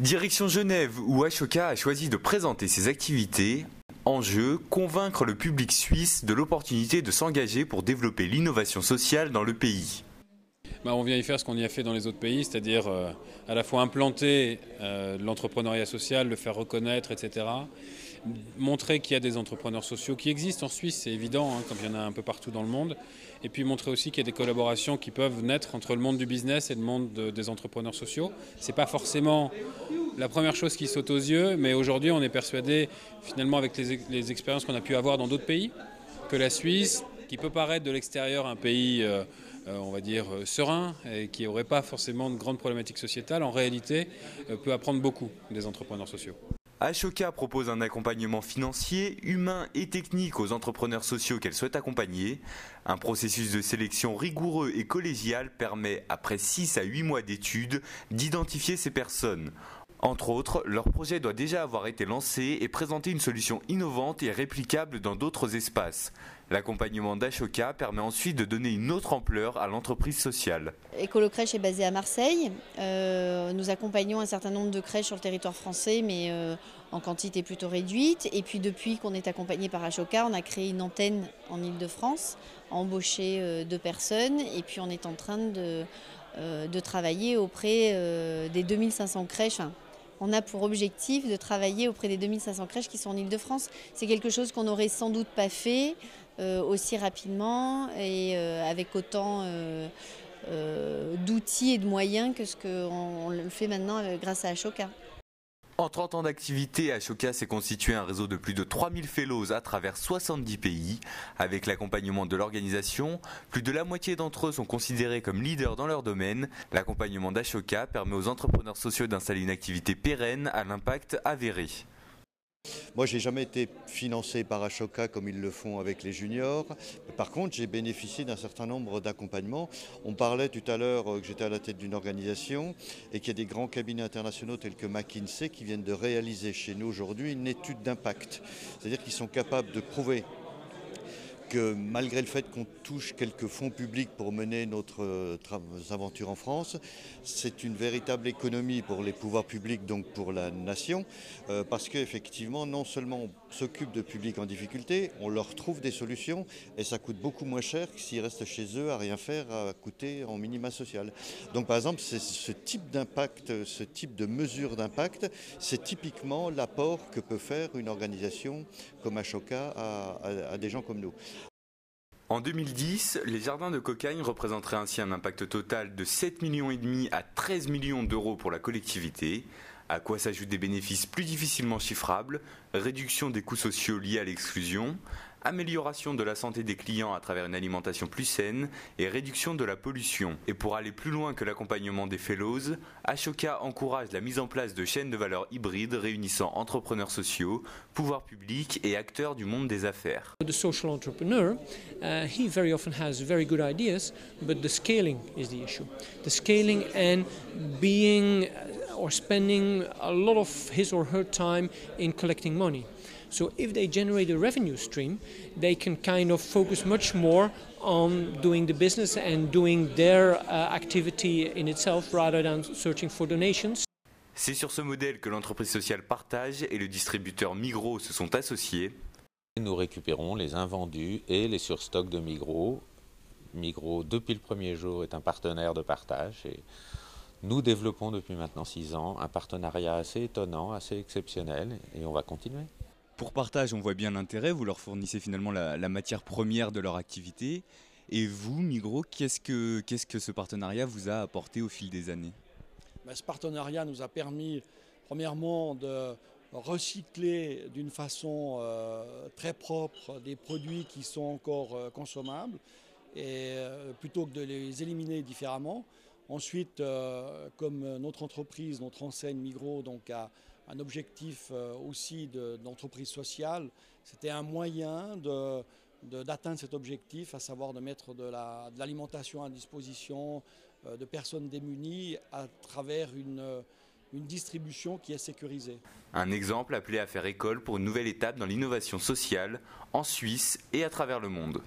Direction Genève, où Ashoka a choisi de présenter ses activités. Enjeu, convaincre le public suisse de l'opportunité de s'engager pour développer l'innovation sociale dans le pays. On vient y faire ce qu'on y a fait dans les autres pays, c'est-à-dire à la fois implanter l'entrepreneuriat social, le faire reconnaître, etc. Montrer qu'il y a des entrepreneurs sociaux qui existent en Suisse, c'est évident, comme il y en a un peu partout dans le monde. Et puis montrer aussi qu'il y a des collaborations qui peuvent naître entre le monde du business et le monde des entrepreneurs sociaux. Ce n'est pas forcément la première chose qui saute aux yeux, mais aujourd'hui on est persuadé, finalement avec les expériences qu'on a pu avoir dans d'autres pays, que la Suisse, qui peut paraître de l'extérieur un pays on va dire serein et qui n'aurait pas forcément de grandes problématiques sociétales, en réalité peut apprendre beaucoup des entrepreneurs sociaux. Ashoka propose un accompagnement financier, humain et technique aux entrepreneurs sociaux qu'elle souhaite accompagner. Un processus de sélection rigoureux et collégial permet, après 6 à 8 mois d'études, d'identifier ces personnes. Entre autres, leur projet doit déjà avoir été lancé et présenter une solution innovante et réplicable dans d'autres espaces. L'accompagnement d'Ashoka permet ensuite de donner une autre ampleur à l'entreprise sociale. Écolo-crèche est basée à Marseille. Nous accompagnons un certain nombre de crèches sur le territoire français, mais en quantité plutôt réduite. Et puis depuis qu'on est accompagné par Ashoka, on a créé une antenne en Ile-de-France, embauché 2 personnes, et puis on est en train de travailler auprès des 2500 crèches. On a pour objectif de travailler auprès des 2500 crèches qui sont en Ile-de-France. C'est quelque chose qu'on n'aurait sans doute pas fait aussi rapidement et avec autant d'outils et de moyens que ce qu'on le fait maintenant grâce à Ashoka. En 30 ans d'activité, Ashoka s'est constitué un réseau de plus de 3000 fellows à travers 70 pays. Avec l'accompagnement de l'organisation, plus de la moitié d'entre eux sont considérés comme leaders dans leur domaine. L'accompagnement d'Ashoka permet aux entrepreneurs sociaux d'installer une activité pérenne à l'impact avéré. Moi, j'ai jamais été financé par Ashoka comme ils le font avec les juniors. Par contre, j'ai bénéficié d'un certain nombre d'accompagnements. On parlait tout à l'heure que j'étais à la tête d'une organisation et qu'il y a des grands cabinets internationaux tels que McKinsey qui viennent de réaliser chez nous aujourd'hui une étude d'impact. C'est-à-dire qu'ils sont capables de prouver que malgré le fait qu'on touche quelques fonds publics pour mener notre aventure en France, c'est une véritable économie pour les pouvoirs publics, donc pour la nation, parce qu'effectivement, non seulement on s'occupe de publics en difficulté, on leur trouve des solutions et ça coûte beaucoup moins cher que s'ils restent chez eux à rien faire, à coûter en minima social. Donc par exemple, c'est ce type d'impact, ce type de mesure d'impact, c'est typiquement l'apport que peut faire une organisation comme Ashoka à des gens comme nous. En 2010, les jardins de Cocagne représenteraient ainsi un impact total de 7,5 millions à 13 millions d'euros pour la collectivité, à quoi s'ajoutent des bénéfices plus difficilement chiffrables, réduction des coûts sociaux liés à l'exclusion, amélioration de la santé des clients à travers une alimentation plus saine et réduction de la pollution. Et pour aller plus loin que l'accompagnement des fellows, Ashoka encourage la mise en place de chaînes de valeur hybrides réunissant entrepreneurs sociaux, pouvoirs publics et acteurs du monde des affaires. The social entrepreneur, he very often has very good ideas, but the scaling is the issue. The scaling and being or spending a lot of his or her time in collecting money. So if they generate a revenue stream, they can kind of focus much more on doing the business and doing their activity in itself rather than searching for donations. C'est sur ce modèle que l'entreprise sociale Partage et le distributeur Migros se sont associés. Nous récupérons les invendus et les surstocks de Migros. Migros, depuis le premier jour, est un partenaire de Partage et nous développons depuis maintenant 6 ans un partenariat assez étonnant, assez exceptionnel et on va continuer. Pour Partage, on voit bien l'intérêt, vous leur fournissez finalement la matière première de leur activité. Et vous, Migros, qu'est-ce que ce partenariat vous a apporté au fil des années ? Ce partenariat nous a permis, premièrement, de recycler d'une façon très propre des produits qui sont encore consommables, et, plutôt que de les éliminer différemment. Ensuite, comme notre entreprise, notre enseigne Migros, donc a un objectif aussi d'entreprise sociale, c'était un moyen d'atteindre cet objectif, à savoir de mettre de l'alimentation à disposition de personnes démunies à travers une distribution qui est sécurisée. Un exemple appelé à faire école pour une nouvelle étape dans l'innovation sociale en Suisse et à travers le monde.